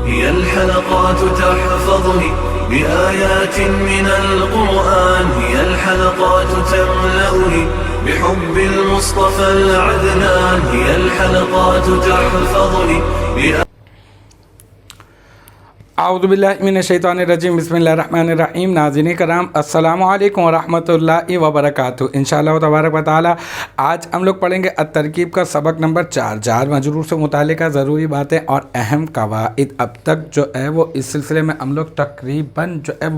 هي الحلقات تحفظني بآيات من القرآن، هي الحلقات تملأني بحب المصطفى العدنان، هي الحلقات تحفظني اعوذ باللہ من الشیطان الرجیم، بسم اللہ الرحمن الرحیم۔ ناظرین کرام، السلام علیکم ورحمۃ اللہ وبرکاتہ۔ انشاءاللہ تبارک و تعالی آج ہم لوگ پڑھیں گے الترکیب کا سبق نمبر 4، جار مجرور سے متعلقہ ضروری باتیں اور اہم قواعد۔ اب تک جو ہے وہ اس سلسلے میں ہم لوگ تقریباً جو ہے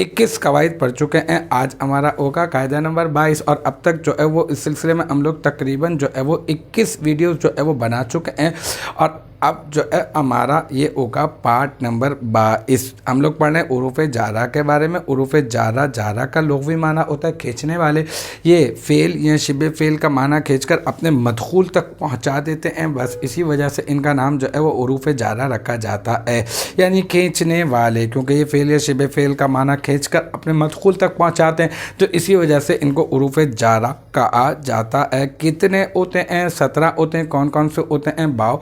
21 قواعد پڑھ چکے ہیں۔ آج ہمارا ہوگا قاعدہ نمبر 22، اور اب تک جو ہے وہ اس سلسلے میں ہم لوگ تقریباً جو ہے وہ 21 ویڈیوز جو ہے وہ بنا چکے ہیں، اور اب جو ہے ہمارا یہ ہوگا پارٹ نمبر 22۔ ہم لوگ پڑھ رہے ہیں حروف جارہ کے بارے میں۔ حروف جارہ، جارہ کا لغوی معنی ہوتا ہے کھینچنے والے۔ یہ فعل یا شبہ فعل کا معنی کھینچ کر اپنے مدخول تک پہنچا دیتے ہیں، بس اسی وجہ سے ان کا نام جو ہے وہ حروف جارہ رکھا جاتا ہے، یعنی کھینچنے والے، کیونکہ یہ فعل یا شبہ فعل کا معنی کھینچ کر اپنے مدخول تک پہنچاتے ہیں، تو اسی وجہ سے ان کو حروف جارہ کہا جاتا ہے۔ کتنے ہوتے ہیں؟ 17 ہوتے ہیں۔ کون کون سے ہوتے ہیں؟ باؤ،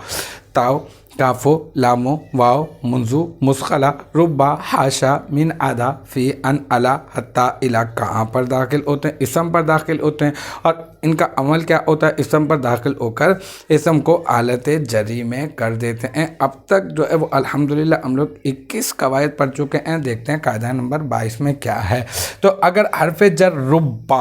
تاؤ، کافو، لامو، واو، منزو، مسخلہ، ربا، حاشا، من، آدھا، فی، ان، علا، حتی، الا۔ کہاں پر داخل ہوتے ہیں؟ اسم پر داخل ہوتے ہیں، اور ان کا عمل کیا ہوتا ہے؟ اسم پر داخل ہو کر اسم کو حالت جری میں کر دیتے ہیں۔ اب تک جو ہے وہ الحمدللہ ہم لوگ 21 قواعد پڑھ چکے ہیں۔ دیکھتے ہیں قاعدہ نمبر 22 میں کیا ہے۔ تو اگر حرف جر ربا،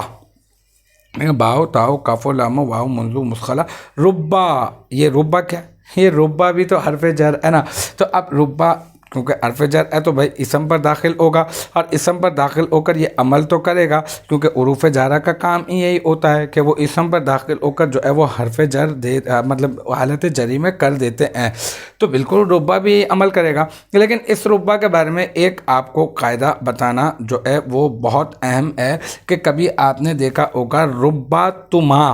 باؤ، تاؤ، کافو، لامو، واو، منزو، مسخلہ، ربا، یہ ربا کیا؟ یہ ربا بھی تو حرف جر ہے نا۔ تو اب ربا کیونکہ حرف جر ہے تو بھائی اسم پر داخل ہوگا، اور اسم پر داخل ہو کر یہ عمل تو کرے گا، کیونکہ حروف جارہ کا کام ہی یہی ہوتا ہے کہ وہ اسم پر داخل ہو کر جو ہے وہ حرف جر مطلب حالت جری میں کر دیتے ہیں، تو بالکل ربا بھی عمل کرے گا۔ لیکن اس ربا کے بارے میں ایک آپ کو قاعدہ بتانا جو ہے وہ بہت اہم ہے، کہ کبھی آپ نے دیکھا ہوگا ربا تما،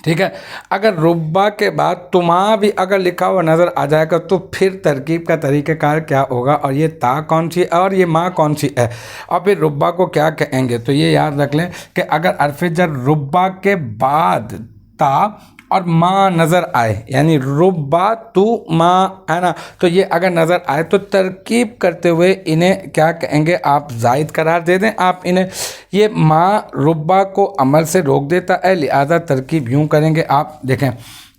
ٹھیک ہے، اگر ربا کے بعد تما بھی اگر لکھا ہوا نظر آ جائے گا تو پھر ترکیب کا طریقہ کار کیا ہوگا، اور یہ تا کون سی ہے اور یہ ما کون سی ہے، اور پھر ربا کو کیا کہیں گے۔ تو یہ یاد رکھ لیں کہ اگر حرف جر ربا کے بعد تا اور ما نظر آئے، یعنی ربا تو ما ہے نا، تو یہ اگر نظر آئے تو ترکیب کرتے ہوئے انہیں کیا کہیں گے؟ آپ زائد قرار دے دیں آپ انہیں۔ یہ ما ربا کو عمل سے روک دیتا ہے، لہذا ترکیب یوں کریں گے آپ۔ دیکھیں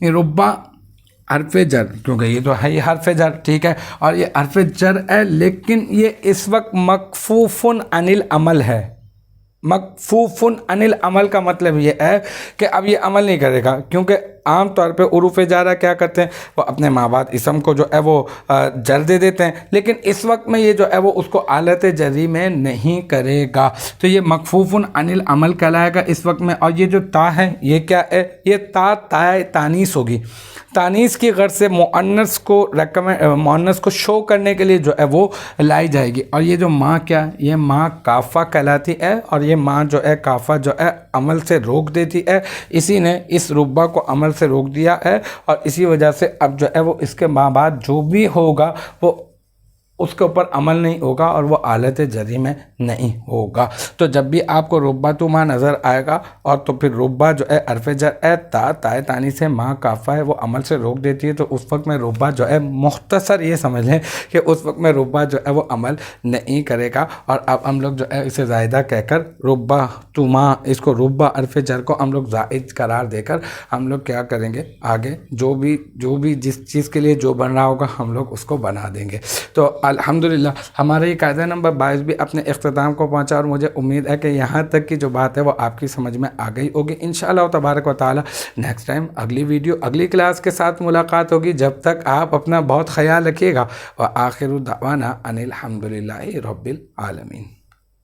یہ ربا حرف جر، کیونکہ یہ تو ہے ہی حرف جر، ٹھیک ہے، اور یہ حرف جر ہے، لیکن یہ اس وقت مکفوف عن العمل ہے۔ مکفوف عن العمل کا مطلب یہ ہے کہ اب یہ عمل نہیں کرے گا، کیونکہ عام طور پہ حروف جارہ کیا کرتے ہیں؟ وہ اپنے ماں بعد اسم کو جو ہے وہ جر دے دیتے ہیں، لیکن اس وقت میں یہ جو ہے وہ اس کو حالت جری میں نہیں کرے گا، تو یہ مکفوف عن العمل کہلائے گا اس وقت میں۔ اور یہ جو تا ہے یہ کیا ہے؟ یہ تا تانیث ہوگی۔ تانیث کی غرض سے مؤنث کو شو کرنے کے لیے جو ہے وہ لائی جائے گی، اور یہ جو ماں کیا؟ یہ ماں کافہ کہلاتی ہے، اور یہ ماں جو ہے کافہ جو ہے عمل سے روک دیتی ہے، اسی نے اس ربا کو عمل سے روک دیا ہے، اور اسی وجہ سے اب جو ہے وہ اس کے ماں بعد جو بھی ہوگا وہ اس کے اوپر عمل نہیں ہوگا، اور وہ حالت جری میں نہیں ہوگا۔ تو جب بھی آپ کو ربا تو ماں نظر آئے گا، اور تو پھر ربا جو ہے حرف جر ہے، تا تانی سے ماں کافہ ہے، وہ عمل سے روک دیتی ہے، تو اس وقت میں ربا جو ہے مختصر یہ سمجھ لیں کہ اس وقت میں ربا جو ہے وہ عمل نہیں کرے گا۔ اور اب ہم لوگ جو ہے اسے زائدہ کہہ کر ربا تو ماں، اس کو ربا حرف جر کو ہم لوگ زائد قرار دے کر ہم لوگ کیا کریں گے؟ آگے جو بھی جس چیز کے لیے جو بن رہا ہوگا ہم لوگ اس کو بنا دیں گے۔ تو الحمدللہ ہمارا یہ قاعدہ نمبر 22 بھی اپنے اختتام کو پہنچا، اور مجھے امید ہے کہ یہاں تک کی جو بات ہے وہ آپ کی سمجھ میں آ گئی ہوگی۔ انشاءاللہ تبارک و تعالی نیکسٹ ٹائم اگلی ویڈیو اگلی کلاس کے ساتھ ملاقات ہوگی۔ جب تک آپ اپنا بہت خیال رکھیے گا، وآخر دعوانا ان الحمدللہ رب العالمین۔